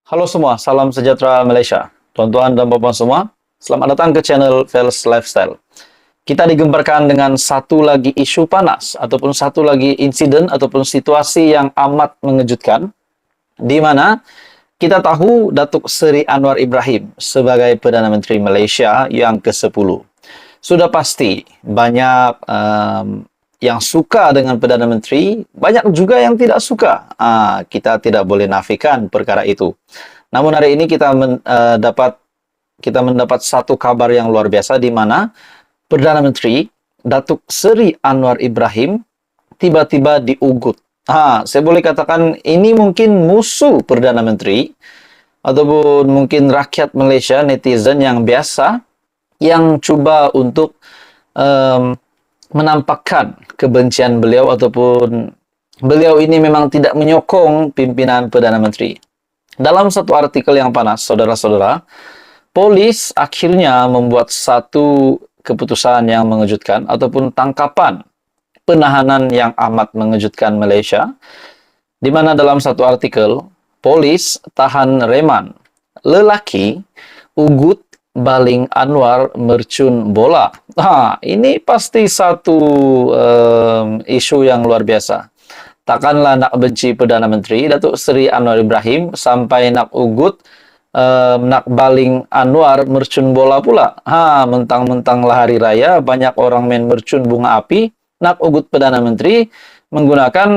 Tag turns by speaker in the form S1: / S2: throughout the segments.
S1: Halo semua, salam sejahtera Malaysia. Tuan-tuan dan puan-puan semua, selamat datang ke channel Fels Lifestyle. Kita digembarkan dengan satu lagi isu panas, ataupun satu lagi insiden, ataupun situasi yang amat mengejutkan, di mana kita tahu Datuk Seri Anwar Ibrahim sebagai Perdana Menteri Malaysia yang ke-10. Sudah pasti banyak yang suka dengan Perdana Menteri, banyak juga yang tidak suka. Kita tidak boleh nafikan perkara itu. Namun hari ini kita mendapat satu kabar yang luar biasa di mana Perdana Menteri Datuk Seri Anwar Ibrahim tiba-tiba diugut. Saya boleh katakan ini mungkin musuh Perdana Menteri ataupun mungkin rakyat Malaysia, netizen yang biasa yang cuba untuk menampakkan kebencian beliau ataupun beliau ini memang tidak menyokong pimpinan Perdana Menteri. Dalam satu artikel yang panas, saudara-saudara, polis akhirnya membuat satu keputusan yang mengejutkan ataupun tangkapan penahanan yang amat mengejutkan Malaysia, di mana dalam satu artikel, polis tahan reman lelaki ugut baling Anwar mercun bola. Ini pasti satu isu yang luar biasa. Takkanlah nak benci Perdana Menteri Datuk Seri Anwar Ibrahim sampai nak ugut, nak baling Anwar mercun bola pula. Mentang-mentang lah hari raya, banyak orang main mercun bunga api, nak ugut Perdana Menteri menggunakan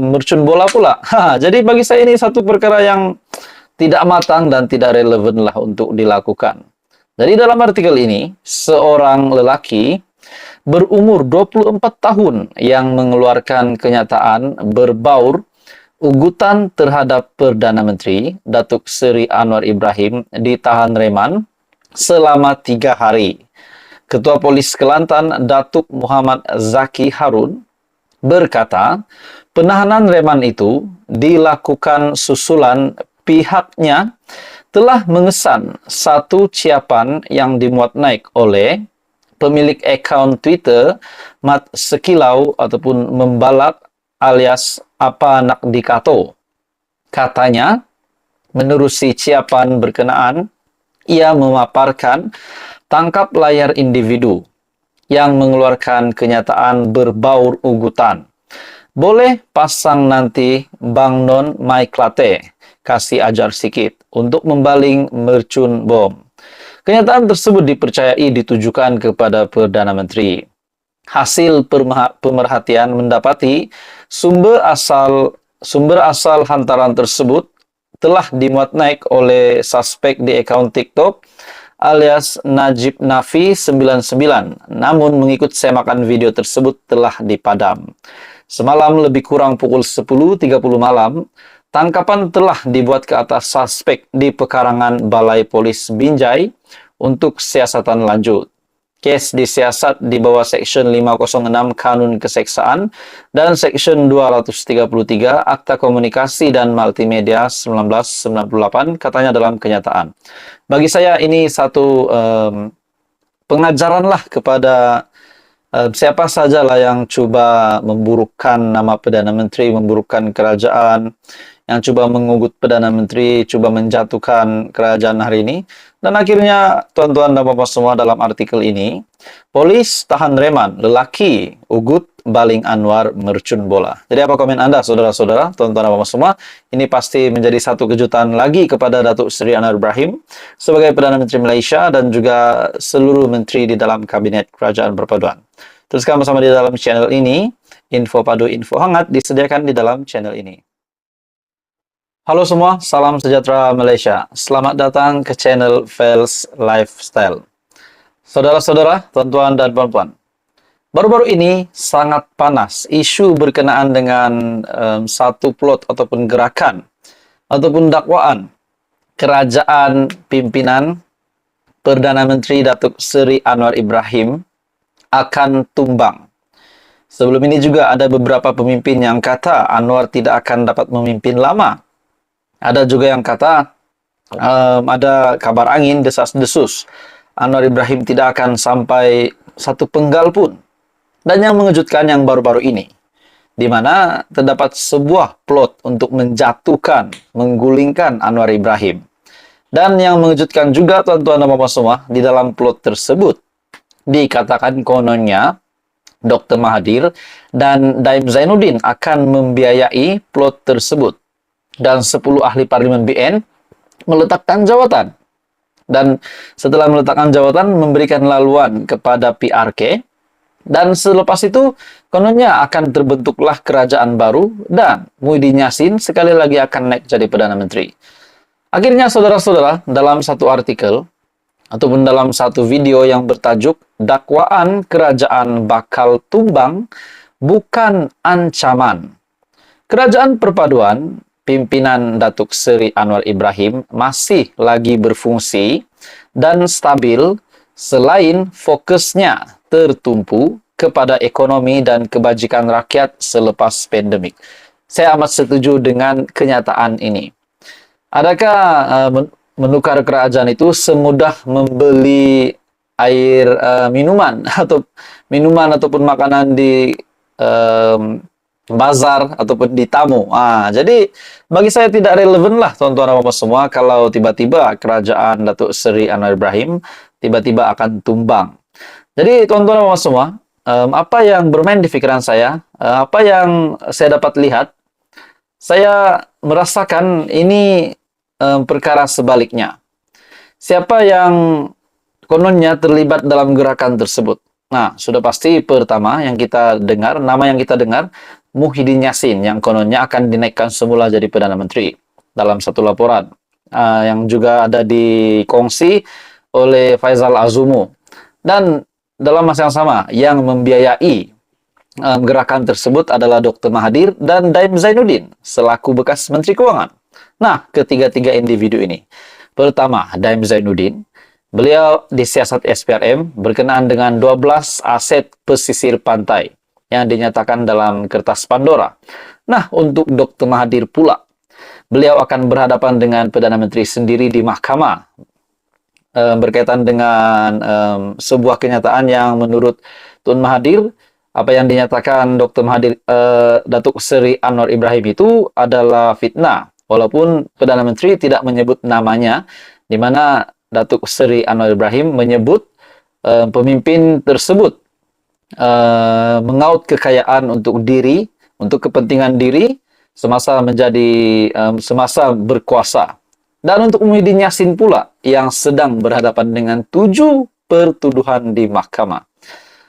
S1: mercun bola pula. Jadi bagi saya ini satu perkara yang tidak matang dan tidak relevan lah untuk dilakukan. Jadi dalam artikel ini, seorang lelaki berumur 24 tahun yang mengeluarkan kenyataan berbaur ugutan terhadap Perdana Menteri Datuk Seri Anwar Ibrahim ditahan reman selama 3 hari. Ketua Polis Kelantan Datuk Muhammad Zaki Harun berkata, penahanan reman itu dilakukan susulan pihaknya telah mengesan satu ciapan yang dimuat naik oleh pemilik akaun Twitter Mat Sekilau ataupun Membalak alias apa nak dikato. Katanya, menerusi ciapan berkenaan, ia memaparkan tangkap layar individu yang mengeluarkan kenyataan berbaur ugutan. Boleh pasang nanti Bang Non Mai Klate, kasih ajar sikit untuk membaling mercun bom. Kenyataan tersebut dipercayai ditujukan kepada Perdana Menteri. Hasil pemerhatian mendapati sumber asal hantaran tersebut telah dimuat naik oleh suspek di akaun TikTok alias Najib Nafi 99. Namun mengikut semakan video tersebut telah dipadam. Semalam lebih kurang pukul 10.30 malam, tangkapan telah dibuat ke atas suspek di pekarangan Balai Polis Binjai untuk siasatan lanjut. Kes disiasat di bawah Seksyen 506 Kanun Keseksaan dan Seksyen 233 Akta Komunikasi dan Multimedia 1998, katanya dalam kenyataan. Bagi saya ini satu pengajaran lah kepada siapa sajalah yang cuba memburukkan nama Perdana Menteri, memburukkan kerajaan, yang cuba mengugut Perdana Menteri, cuba menjatuhkan kerajaan hari ini. Dan akhirnya, tuan-tuan dan puan-puan semua, dalam artikel ini, polis tahan reman lelaki ugut baling Anwar mercun bola. Jadi apa komen Anda, saudara-saudara, tuan-tuan dan puan-puan semua? Ini pasti menjadi satu kejutan lagi kepada Datuk Seri Anwar Ibrahim sebagai Perdana Menteri Malaysia dan juga seluruh menteri di dalam Kabinet Kerajaan Perpaduan. Teruskan bersama di dalam channel ini, info padu, info hangat disediakan di dalam channel ini. Halo semua, salam sejahtera Malaysia. Selamat datang ke channel Fels Lifestyle. Saudara-saudara, tuan-tuan dan puan-puan, baru-baru ini sangat panas isu berkenaan dengan satu plot ataupun gerakan ataupun dakwaan kerajaan pimpinan Perdana Menteri Datuk Seri Anwar Ibrahim akan tumbang. Sebelum ini juga ada beberapa pemimpin yang kata Anwar tidak akan dapat memimpin lama. Ada juga yang kata ada kabar angin desas-desus Anwar Ibrahim tidak akan sampai satu penggal pun. Dan yang mengejutkan yang baru-baru ini, di mana terdapat sebuah plot untuk menjatuhkan, menggulingkan Anwar Ibrahim. Dan yang mengejutkan juga tuan-tuan dan bapak semua, di dalam plot tersebut dikatakan kononnya Dr. Mahathir dan Daim Zainuddin akan membiayai plot tersebut. Dan 10 ahli parlimen BN meletakkan jawatan. Dan setelah meletakkan jawatan, memberikan laluan kepada PRK. Dan selepas itu, kononnya akan terbentuklah kerajaan baru dan Muhyiddin Yassin sekali lagi akan naik jadi Perdana Menteri. Akhirnya, saudara-saudara, dalam satu artikel ataupun dalam satu video yang bertajuk Dakwaan Kerajaan Bakal Tumbang Bukan Ancaman, Kerajaan Perpaduan pimpinan Datuk Seri Anwar Ibrahim masih lagi berfungsi dan stabil selain fokusnya tertumpu kepada ekonomi dan kebajikan rakyat selepas pandemik. Saya amat setuju dengan kenyataan ini. Adakah menukar kerajaan itu semudah membeli air minuman ataupun makanan di bazar ataupun di tamu? Jadi bagi saya tidak relevan lah tuan-tuan dan bapak semua kalau tiba-tiba kerajaan Datuk Seri Anwar Ibrahim tiba-tiba akan tumbang. Jadi tuan-tuan dan bapak semua, apa yang bermain di pikiran saya, apa yang saya dapat lihat, saya merasakan ini perkara sebaliknya. Siapa yang kononnya terlibat dalam gerakan tersebut? Nah, sudah pasti pertama yang kita dengar, nama yang kita dengar, Muhyiddin Yassin, yang kononnya akan dinaikkan semula jadi Perdana Menteri dalam satu laporan yang juga ada dikongsi oleh Faisal Azumu. Dan dalam masa yang sama, yang membiayai gerakan tersebut adalah Dr. Mahathir dan Daim Zainuddin selaku bekas Menteri Keuangan. Nah, ketiga-tiga individu ini. Pertama, Daim Zainuddin. Beliau disiasat SPRM berkenaan dengan 12 aset pesisir pantai yang dinyatakan dalam kertas Pandora. Nah, untuk Dr. Mahathir pula, beliau akan berhadapan dengan Perdana Menteri sendiri di mahkamah berkaitan dengan sebuah kenyataan yang menurut Tun Mahathir, apa yang dinyatakan Dr. Mahathir Datuk Seri Anwar Ibrahim itu adalah fitnah. Walaupun Perdana Menteri tidak menyebut namanya, di mana Datuk Seri Anwar Ibrahim menyebut pemimpin tersebut mengaut kekayaan untuk diri, untuk kepentingan diri semasa semasa berkuasa. Dan untuk Muhyiddin Yassin pula yang sedang berhadapan dengan 7 pertuduhan di mahkamah.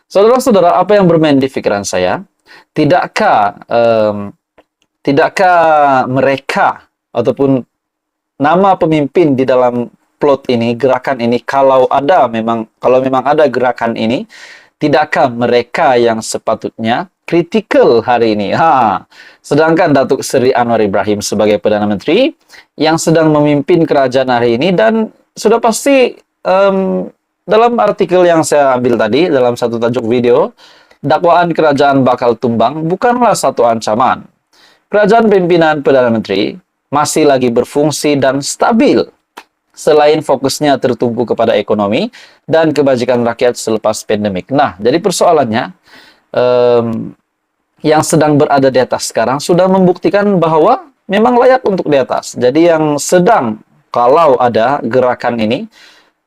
S1: Saudara-saudara, apa yang bermain di pikiran saya? Tidakkah mereka ataupun nama pemimpin di dalam plot ini, gerakan ini, kalau memang ada gerakan ini, tidakkah mereka yang sepatutnya kritikal hari ini? Sedangkan Datuk Seri Anwar Ibrahim sebagai Perdana Menteri yang sedang memimpin kerajaan hari ini, dan sudah pasti dalam artikel yang saya ambil tadi, dalam satu tajuk video, dakwaan kerajaan bakal tumbang bukanlah satu ancaman. Kerajaan pimpinan Perdana Menteri masih lagi berfungsi dan stabil selain fokusnya tertumpu kepada ekonomi dan kebajikan rakyat selepas pandemik. Nah, jadi persoalannya, yang sedang berada di atas sekarang sudah membuktikan bahwa memang layak untuk di atas. Jadi yang sedang, kalau ada gerakan ini,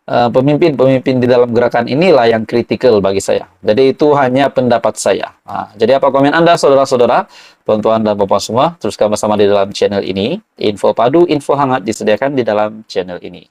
S1: pemimpin-pemimpin di dalam gerakan inilah yang kritikal bagi saya. Jadi itu hanya pendapat saya. Jadi apa komen Anda, saudara-saudara, tuan-tuan dan bapak semua? Teruskan bersama di dalam channel ini. Info padu, info hangat disediakan di dalam channel ini.